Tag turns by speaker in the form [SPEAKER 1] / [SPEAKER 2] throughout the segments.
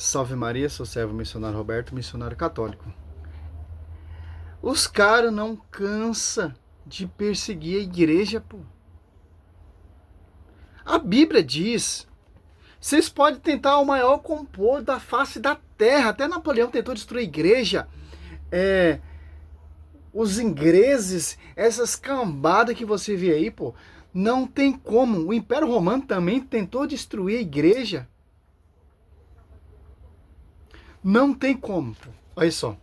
[SPEAKER 1] Salve Maria, sou servo missionário Roberto, missionário católico. Os caras não cansam de perseguir a igreja, pô. A Bíblia diz, vocês podem tentar o maior compor da face da terra. Até Napoleão tentou destruir a igreja. Os ingleses, essas cambadas que você vê aí, pô, não tem como. O Império Romano também tentou destruir a igreja. Não tem como, pô. Olha só.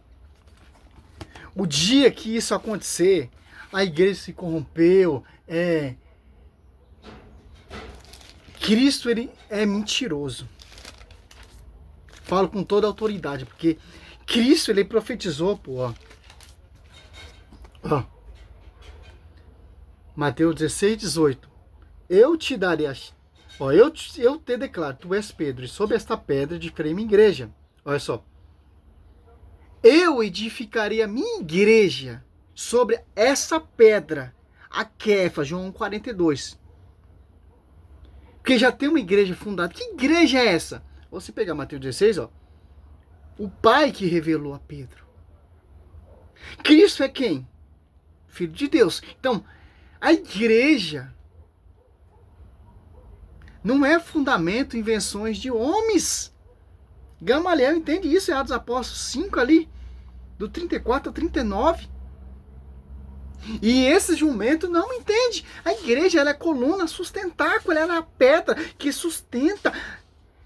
[SPEAKER 1] O dia que isso acontecer, a igreja se corrompeu, Cristo, ele é mentiroso. Falo com toda a autoridade, porque Cristo, ele profetizou, pô, ó. Mateus 16, 18. Eu te darei eu te declaro, tu és Pedro, e sobre esta pedra edificarei minha igreja. Olha só. Eu edificarei a minha igreja sobre essa pedra, a Quefa, João 42. Porque já tem uma igreja fundada. Que igreja é essa? Você pegar Mateus 16, ó. O Pai que revelou a Pedro. Cristo é quem? Filho de Deus. Então, a igreja não é fundamento, invenções de homens. Gamaliel entende isso, é Atos Apóstolos 5 ali, do 34 ao 39. E esse jumento não entende. A igreja, ela é coluna, sustentáculo, ela é a pedra que sustenta.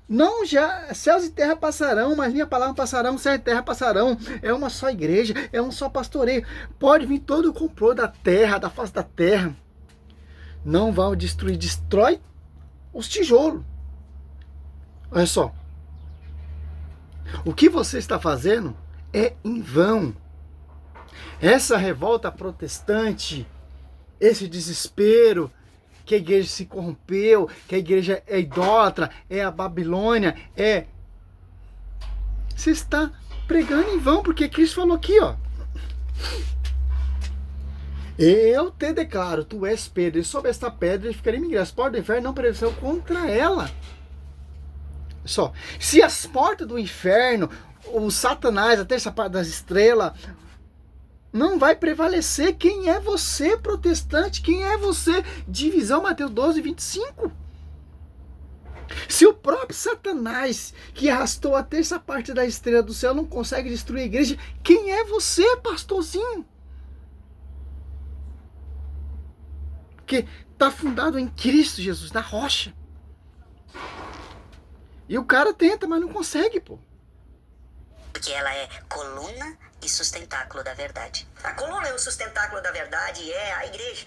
[SPEAKER 1] Não, já céus e terra passarão, mas minha palavra passarão, céu e terra passarão. É uma só igreja, é um só pastoreio. Pode vir todo o complô da terra, da face da terra. Não vão destruir, destrói os tijolos. Olha só. O que você está fazendo é em vão. Essa revolta protestante, esse desespero, que a igreja se corrompeu, que a igreja é idólatra, é a Babilônia, Você está pregando em vão, porque Cristo falou aqui, ó. Eu te declaro, tu és Pedro, e sobre esta pedra edificarei minha igreja. As portas do inferno não prevalecerão contra ela. Só, se as portas do inferno, o Satanás, a terça parte das estrelas, não vai prevalecer, quem é você, protestante? Quem é você? Divisão, Mateus 12, 25. Se o próprio Satanás, que arrastou a terça parte da estrela do céu, não consegue destruir a igreja, quem é você, pastorzinho? Porque está fundado em Cristo Jesus, na rocha. E o cara tenta, mas não consegue, pô.
[SPEAKER 2] Porque ela é coluna e sustentáculo da verdade.
[SPEAKER 3] A coluna e o sustentáculo da verdade é a igreja.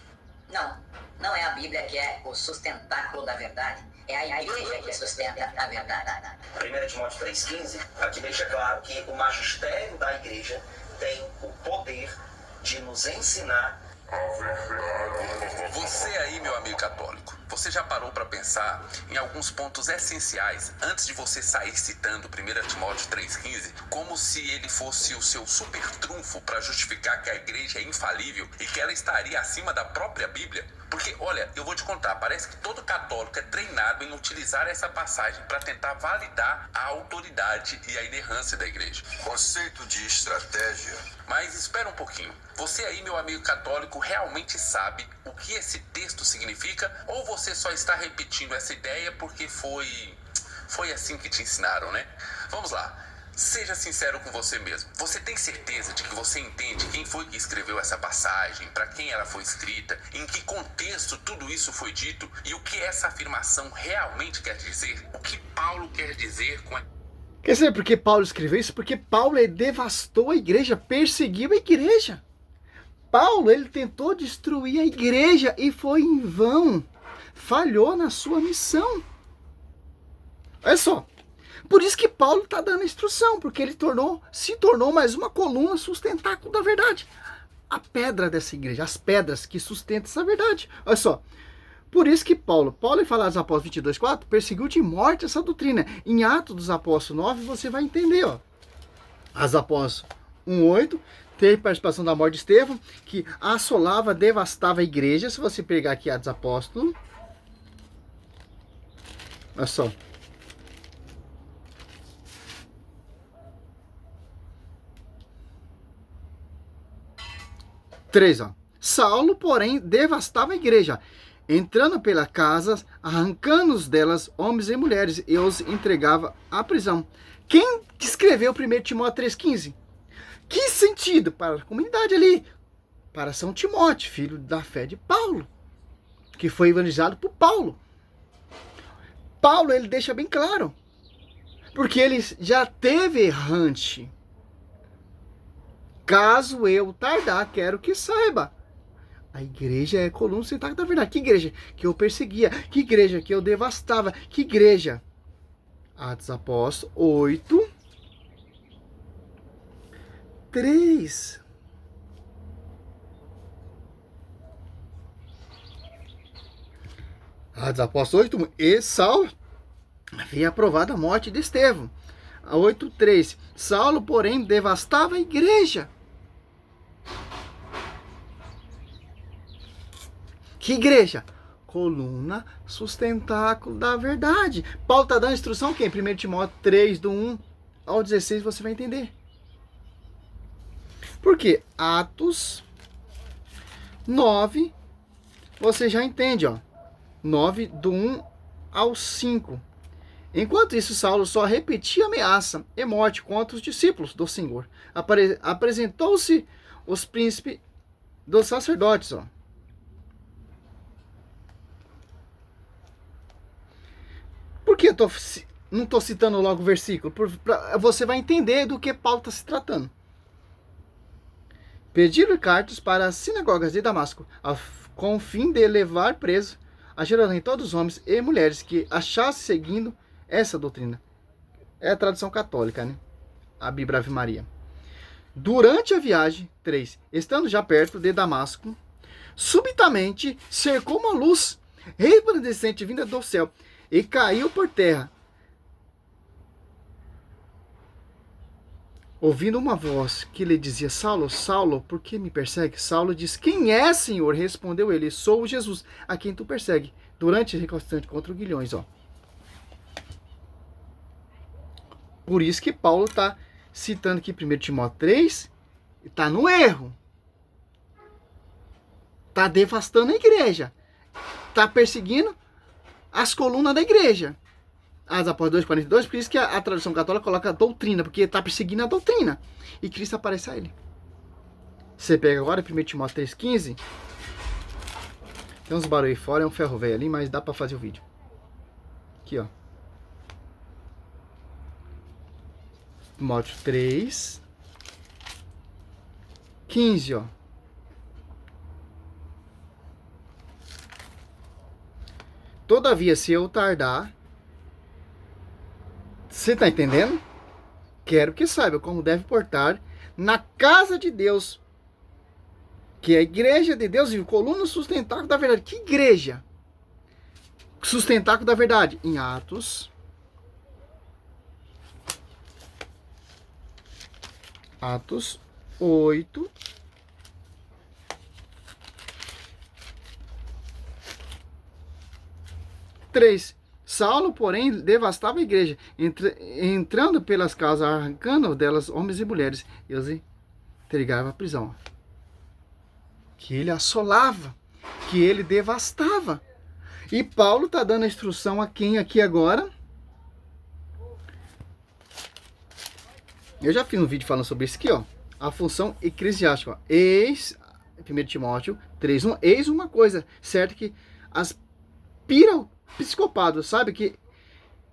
[SPEAKER 4] Não, não é a Bíblia que é o sustentáculo da verdade. É a igreja que sustenta a verdade.
[SPEAKER 3] 1 Timóteo 3,15, aqui deixa claro que o magistério da igreja tem o poder de nos ensinar a verdade.
[SPEAKER 5] Você aí, meu amigo católico, você já parou para pensar em alguns pontos essenciais antes de você sair citando 1 Timóteo 3,15 como se ele fosse o seu super trunfo para justificar que a igreja é infalível e que ela estaria acima da própria Bíblia? Porque, olha, eu vou te contar, parece que todo católico é treinado em utilizar essa passagem para tentar validar a autoridade e a inerrância da igreja.
[SPEAKER 6] Conceito de estratégia.
[SPEAKER 5] Mas espera um pouquinho. Você aí, meu amigo católico, realmente sabe o que esse texto significa? Ou você só está repetindo essa ideia porque foi assim que te ensinaram, né? Vamos lá. Seja sincero com você mesmo. Você tem certeza de que você entende quem foi que escreveu essa passagem, para quem ela foi escrita, em que contexto tudo isso foi dito e o que essa afirmação realmente quer dizer? O que Paulo quer dizer com...
[SPEAKER 1] Quer saber por que Paulo escreveu isso? Porque Paulo devastou a igreja, perseguiu a igreja. Paulo, ele tentou destruir a igreja e foi em vão. Falhou na sua missão. Olha só. Por isso que Paulo está dando instrução, porque ele se tornou mais uma coluna sustentáculo da verdade. A pedra dessa igreja, as pedras que sustentam essa verdade. Olha só. Por isso que Paulo em falar dos Apóstolos 22:4, perseguiu de morte essa doutrina. Em Atos dos Apóstolos 9, você vai entender, ó. As Apóstolos 1:8, teve participação da morte de Estevão, que assolava, devastava a igreja. Se você pegar aqui Atos dos Apóstolos, olha só. 3, ó. Saulo, porém, devastava a igreja, entrando pelas casas, arrancando delas homens e mulheres, e os entregava à prisão. Quem escreveu 1 Timóteo 3,15? Que sentido para a comunidade ali? Para São Timóteo, filho da fé de Paulo, que foi evangelizado por Paulo. Paulo, ele deixa bem claro, porque ele já teve errante. Caso eu tardar, quero que saiba. A igreja é coluna sustentáculo da verdade. Que igreja que eu perseguia? Que igreja que eu devastava? Que igreja? Atos Apóstolos 8, 3. Atos Apóstolos 8, e Saulo havia aprovado a morte de Estevão. 8:3. Saulo, porém, devastava a igreja. Que igreja? Coluna sustentáculo da verdade. Paulo está dando instrução quem? 1 Timóteo 3, do 1 ao 16, você vai entender. Porque Atos 9, você já entende, ó. 9, do 1 ao 5. Enquanto isso, Saulo só repetia ameaça e morte contra os discípulos do Senhor. Apresentou-se os príncipes dos sacerdotes, ó. Por que eu não estou citando logo o versículo? Você vai entender do que Paulo está se tratando. Pediram cartas para as sinagogas de Damasco, com o fim de levar preso a Jerusalém todos os homens e mulheres que achassem seguindo essa doutrina. É a tradução católica, né? A Bíblia Ave Maria. Durante a viagem, 3, estando já perto de Damasco, subitamente cercou uma luz resplandecente vinda do céu e caiu por terra. Ouvindo uma voz que lhe dizia: Saulo, Saulo, por que me persegue? Saulo disse: Quem é, Senhor? Respondeu ele: Sou Jesus, a quem tu persegue. Durante o reconstante contra os guilhões, ó. Por isso que Paulo está citando aqui 1 Timóteo 3, está no erro. Está devastando a igreja. Está perseguindo as colunas da igreja. As Apóstolos 2:42, por isso que a tradução católica coloca a doutrina, porque está perseguindo a doutrina. E Cristo aparece a ele. Você pega agora 1 Timóteo 3,15. Tem uns barulhos aí fora, é um ferro velho ali, mas dá para fazer o vídeo. Aqui, ó. Timóteo 3, 15, ó. Todavia, se eu tardar, você está entendendo? Quero que saiba como deve portar na casa de Deus, que é a igreja de Deus e o coluna sustentáculo da verdade. Que igreja? Sustentáculo da verdade. Em Atos 8, 3. Saulo, porém, devastava a igreja, entrando pelas casas, arrancando delas homens e mulheres, e os entregava à prisão. Que ele assolava, que ele devastava. E Paulo está dando a instrução a quem aqui agora? Eu já fiz um vídeo falando sobre isso aqui, ó. A função eclesiástica. Ó. Eis, 1 Timóteo 3:1, eis uma coisa, certo que as psicopados, sabe que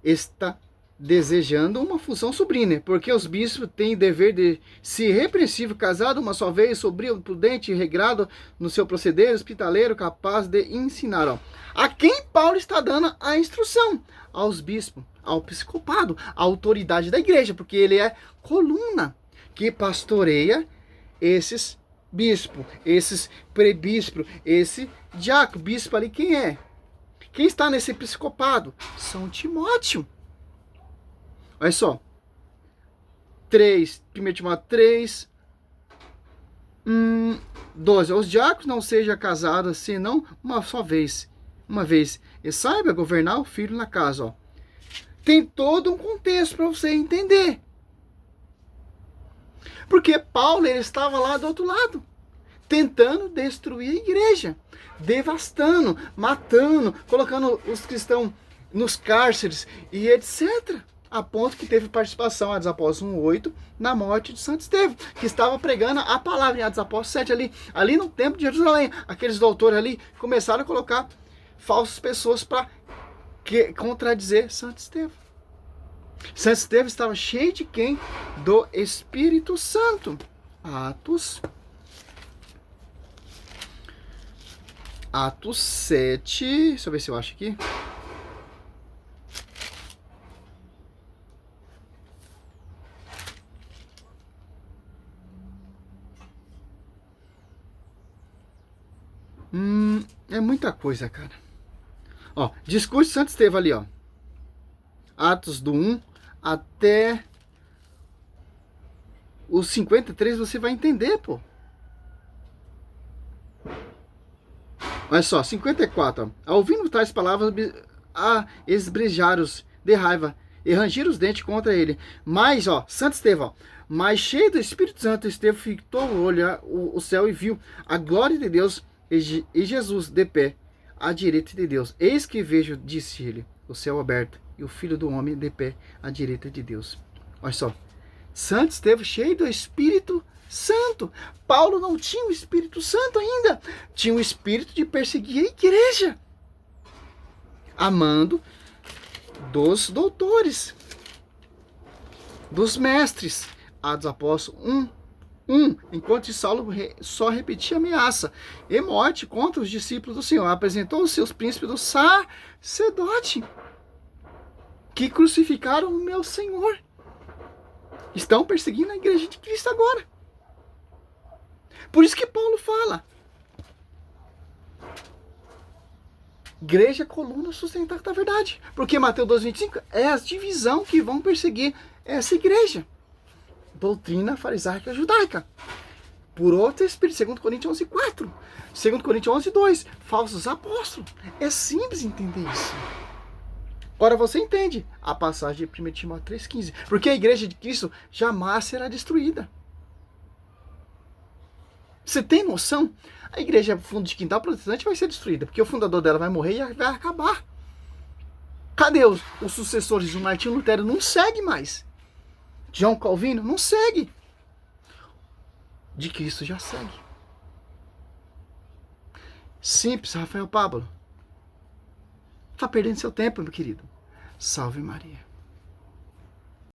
[SPEAKER 1] está desejando uma função sublime, porque os bispos têm dever de se repreensível, casado uma só vez, sobrio, prudente, regrado no seu proceder, hospitaleiro, capaz de ensinar. Ó. A quem Paulo está dando a instrução? Aos bispos, ao psicopado, à autoridade da igreja, porque ele é coluna que pastoreia esses bispos, esses prebispos, esse diácono, bispo ali, quem é? Quem está nesse psicopado? São Timóteo. Olha só. 1 Timóteo 3, 12. Os diáconos não sejam casados senão uma só vez. Uma vez. E saiba governar o filho na casa. Ó. Tem todo um contexto para você entender. Porque Paulo ele estava lá do outro lado. tentando destruir a igreja, devastando, matando, colocando os cristãos nos cárceres e etc. A ponto que teve participação, Atos Apóstolos 1:8, na morte de Santo Estevão, que estava pregando a palavra em Atos Apóstolos 7 ali no templo de Jerusalém. Aqueles doutores ali começaram a colocar falsas pessoas para contradizer Santo Estevão. Santo Estevão estava cheio de quem? Do Espírito Santo. Atos 7, deixa eu ver se eu acho aqui. É muita coisa, cara. Ó, discurso de Santo Estevão ali, ó. Atos do 1 até os 53 você vai entender, pô. Olha só, 54, ó. Ao ouvindo tais palavras, esbrejaram-os de raiva e rangiram os dentes contra ele. Mas, ó, Santo Estevão, ó, mas cheio do Espírito Santo, Estevão fitou o olho o céu e viu a glória de Deus e Jesus de pé à direita de Deus. Eis que vejo, disse ele, o céu aberto e o Filho do Homem de pé à direita de Deus. Olha só, Santo Estevão cheio do Espírito Santo. Paulo não tinha o Espírito Santo ainda. Tinha o espírito de perseguir a igreja. Amando dos doutores, dos mestres. Atos Apóstolos 1, enquanto Saulo só repetia ameaça e morte contra os discípulos do Senhor, apresentou os seus príncipes do sacerdote que crucificaram o meu Senhor. Estão perseguindo a igreja de Cristo agora. Por isso que Paulo fala: igreja, coluna sustentáculo da verdade. Porque Mateus 2,25 é a divisão que vão perseguir essa igreja. Doutrina farisaica judaica. Por outro espírito, 2 Coríntios 11:4. 2 Coríntios 11:2. Falsos apóstolos. É simples entender isso. Agora você entende a passagem de 1 Timóteo 3,15. Porque a igreja de Cristo jamais será destruída. Você tem noção? A igreja fundo de quintal protestante vai ser destruída. Porque o fundador dela vai morrer e vai acabar. Cadê os sucessores do Martinho Lutero? Não segue mais. João Calvino? Não segue. De Cristo já segue. Simples, Rafael Pablo. Tá perdendo seu tempo, meu querido. Salve Maria.